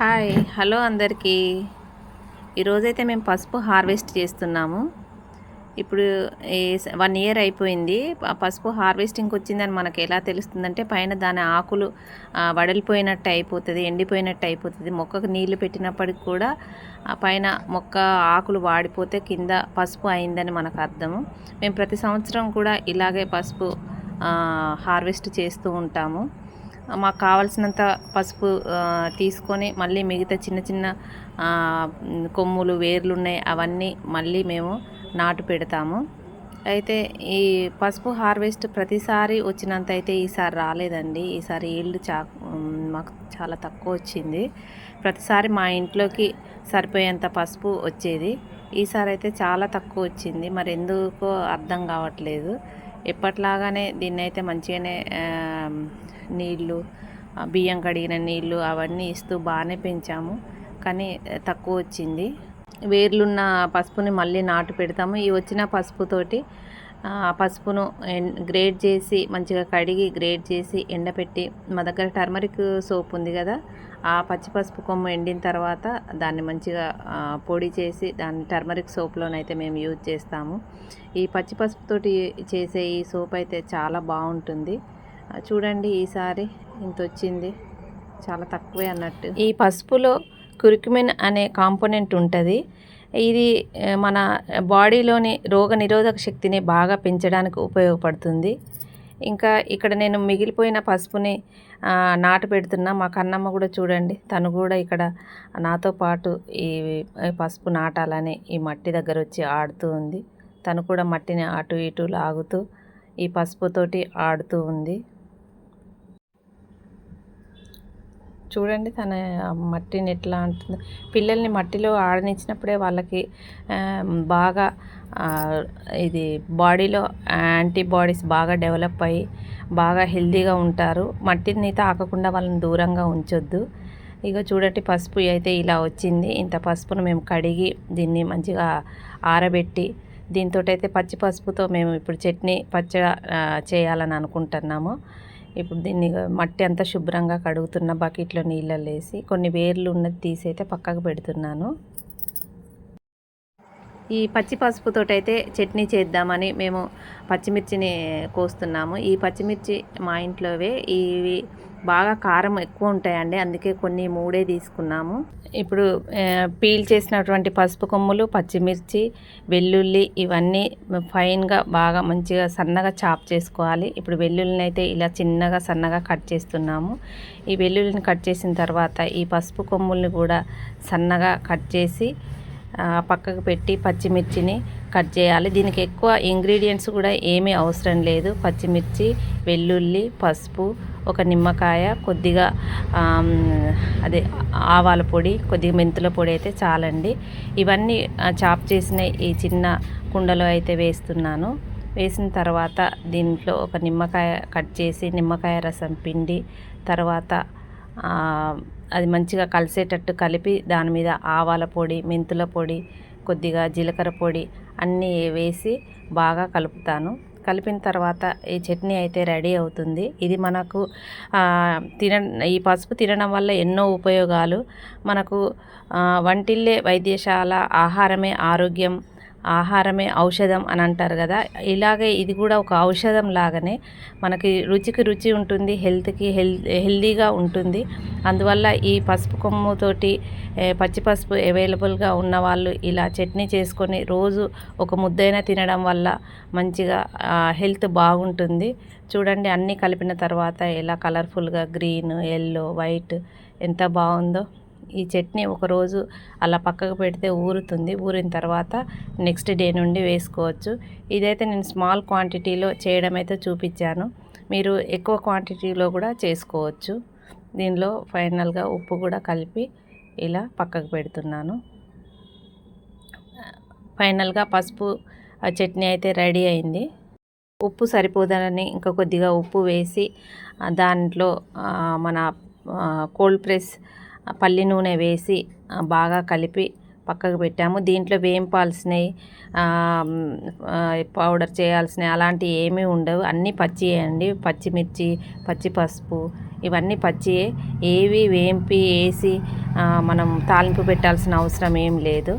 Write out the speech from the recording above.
Hi hello అందరికీ. ఈరోజైతే మేము పసుపు హార్వెస్ట్ చేస్తున్నాము. ఇప్పుడు 1 ఇయర్ అయిపోయింది. పసుపు హార్వెస్టింగ్కి వచ్చిందని మనకు ఎలా తెలుస్తుందంటే పైన దాని ఆకులు వడలిపోయినట్టు అయిపోతుంది, ఎండిపోయినట్టు అయిపోతుంది. మొక్కకు నీళ్లు పెట్టినప్పటికి కూడా పైన మొక్క ఆకులు వాడిపోతే కింద పసుపు అయిందని మనకు అర్థము. మేము ప్రతి సంవత్సరం కూడా ఇలాగే పసుపు హార్వెస్ట్ చేస్తూ ఉంటాము. మాకు కావాల్సినంత పసుపు తీసుకొని మళ్ళీ మిగతా చిన్న చిన్న కొమ్ములు వేర్లు ఉన్నాయి అవన్నీ మళ్ళీ మేము నాటు పెడతాము. అయితే ఈ పసుపు హార్వెస్ట్ ప్రతిసారి వచ్చినంత అయితే ఈసారి రాలేదండి. ఈసారి ఈల్డ్ మాకు చాలా తక్కువ వచ్చింది. ప్రతిసారి మా ఇంట్లోకి సరిపోయేంత పసుపు వచ్చేది. ఈసారి అయితే చాలా తక్కువ వచ్చింది. మరి ఎందుకో అర్థం కావట్లేదు. ఎప్పట్లాగానే దీన్ని అయితే మంచిగానే నీళ్ళు, బియ్యం కడిగిన నీళ్ళు అవన్నీ ఇస్తూ బాగానే పెంచాము, కానీ తక్కువ వచ్చింది. వేర్లున్న పసుపుని మళ్ళీ నాటు పెడతాము. ఈ వచ్చిన పసుపుతోటి పసుపును గ్రేడ్ చేసి మంచిగా కడిగి గ్రేడ్ చేసి ఎండపెట్టి, మా దగ్గర టర్మరిక్ సోప్ ఉంది కదా, ఆ పచ్చి పసుపు కొమ్ము ఎండిన తర్వాత దాన్ని మంచిగా పొడి చేసి దాన్ని టర్మరిక్ సోప్లోనైతే మేము యూజ్ చేస్తాము. ఈ పచ్చి పసుపుతోటి చేసే ఈ సోప్ అయితే చాలా బాగుంటుంది. చూడండి ఈసారి ఇంత వచ్చింది, చాలా తక్కువే అన్నట్టు. ఈ పసుపులో కుర్కుమిన్ అనే కాంపోనెంట్ ఉంటుంది. ఇది మన బాడీలోని రోగ నిరోధక శక్తిని బాగా పెంచడానికి ఉపయోగపడుతుంది. ఇంకా ఇక్కడ నేను మిగిలిపోయిన పసుపుని నాటు పెడుతున్నా. మా కన్నమ్మ కూడా చూడండి, తను కూడా ఇక్కడ నాతో పాటు ఈ పసుపు నాటాలని ఈ మట్టి దగ్గర వచ్చి ఆడుతూ ఉంది. తను కూడా మట్టిని అటు ఇటు లాగుతూ ఈ పసుపుతోటి ఆడుతూ ఉంది. చూడండి తన మట్టిని ఎట్లా అంటుందో. పిల్లల్ని మట్టిలో ఆడనిచ్చినప్పుడే వాళ్ళకి బాగా ఇది బాడీలో యాంటీబాడీస్ బాగా డెవలప్ అయ్యి బాగా హెల్తీగా ఉంటారు. మట్టిని తాకకుండా వాళ్ళని దూరంగా ఉంచొద్దు. ఇక చూడండి పసుపు అయితే ఇలా వచ్చింది. ఇంత పసుపును మేము కడిగి దీన్ని మంచిగా ఆరబెట్టి దీంతో అయితే పచ్చి పసుపుతో మేము ఇప్పుడు చట్నీ పచ్చడి చేయాలని అనుకుంటున్నాము. ఇప్పుడు దీన్ని మట్టి అంతా శుభ్రంగా కడుగుతున్న బకెట్లో నీళ్ళలో వేసి కొన్ని వేర్లు ఉన్నది తీసి అయితే పక్కకు పెడుతున్నాను. ఈ పచ్చి పసుపుతోటైతే చట్నీ చేద్దామని మేము పచ్చిమిర్చిని కోస్తున్నాము. ఈ పచ్చిమిర్చి మా ఇంట్లోవే, ఇవి బాగా కారం ఎక్కువ ఉంటాయండి, అందుకే కొన్ని 3 తీసుకున్నాము. ఇప్పుడు పీల్ చేసినటువంటి పసుపు కొమ్ములు, పచ్చిమిర్చి, వెల్లుల్లి ఇవన్నీ ఫైన్గా బాగా మంచిగా సన్నగా చాప్ చేసుకోవాలి. ఇప్పుడు వెల్లుల్లిని అయితే ఇలా చిన్నగా సన్నగా కట్ చేస్తున్నాము. ఈ వెల్లుల్లిని కట్ చేసిన తర్వాత ఈ పసుపు కొమ్ముల్ని కూడా సన్నగా కట్ చేసి పక్కకు పెట్టి పచ్చిమిర్చిని కట్ చేయాలి. దీనికి ఎక్కువ ఇంగ్రీడియంట్స్ కూడా ఏమీ అవసరం లేదు. పచ్చిమిర్చి, వెల్లుల్లి, పసుపు, ఒక నిమ్మకాయ, కొద్దిగా అదే ఆవాల పొడి, కొద్దిగా మెంతుల పొడి అయితే చాలండి. ఇవన్నీ చాప్ చేసిన ఈ చిన్న కుండలో అయితే వేస్తున్నాను. వేసిన తర్వాత దీంట్లో ఒక నిమ్మకాయ కట్ చేసి నిమ్మకాయ రసం పిండి తర్వాత అది మంచిగా కలిసేటట్టు కలిపి దాని మీద ఆవాల పొడి, మెంతుల పొడి, కొద్దిగా జీలకర్ర పొడి అన్నీ వేసి బాగా కలుపుతాను. కలిపిన తర్వాత ఈ చట్నీ అయితే రెడీ అవుతుంది. ఇది మనకు ఈ పసుపు తినడం వల్ల ఎన్నో ఉపయోగాలు. మనకు వంటిల్లే వైద్యశాల, ఆహారమే ఆరోగ్యం, ఆహారమే ఔషధం అని అంటారు కదా, ఇలాగే ఇది కూడా ఒక ఔషధం లాగానే మనకి రుచికి రుచి ఉంటుంది, హెల్త్కి హెల్తీగా ఉంటుంది. అందువల్ల ఈ పసుపు కొమ్ముతోటి పచ్చి పసుపు అవైలబుల్గా ఉన్న వాళ్ళు ఇలా చట్నీ చేసుకొని రోజు ఒక ముద్దైనా తినడం వల్ల మంచిగా హెల్త్ బాగుంటుంది. చూడండి అన్నీ కలిపిన తర్వాత ఎలా కలర్ఫుల్గా గ్రీన్, ఎల్లో, వైట్ ఎంత బాగుందో. ఈ చట్నీ ఒకరోజు అలా పక్కకు పెడితే ఊరుతుంది. ఊరిన తర్వాత నెక్స్ట్ డే నుండి వేసుకోవచ్చు. ఇదైతే నేను స్మాల్ క్వాంటిటీలో చేయడం అయితే చూపించాను. మీరు ఎక్కువ క్వాంటిటీలో కూడా చేసుకోవచ్చు. దీనిలో ఫైనల్గా ఉప్పు కూడా కలిపి ఇలా పక్కకు పెడుతున్నాను. ఫైనల్గా పసుపు చట్నీ అయితే రెడీ అయింది. ఉప్పు సరిపోదని ఇంకా కొద్దిగా ఉప్పు వేసి దాంట్లో మన కోల్డ్ ప్రెస్ పల్లి నూనె వేసి బాగా కలిపి పక్కకు పెట్టాము. దీంట్లో వేంపాల్సినవి పౌడర్ చేయాల్సినవి అలాంటివి ఏమీ ఉండవు. అన్నీ పచ్చియే అండి. పచ్చిమిర్చి, పచ్చి పసుపు ఇవన్నీ పచ్చియే. ఏవి వేంపి వేసి మనం తాలింపు పెట్టాల్సిన అవసరం ఏం లేదు.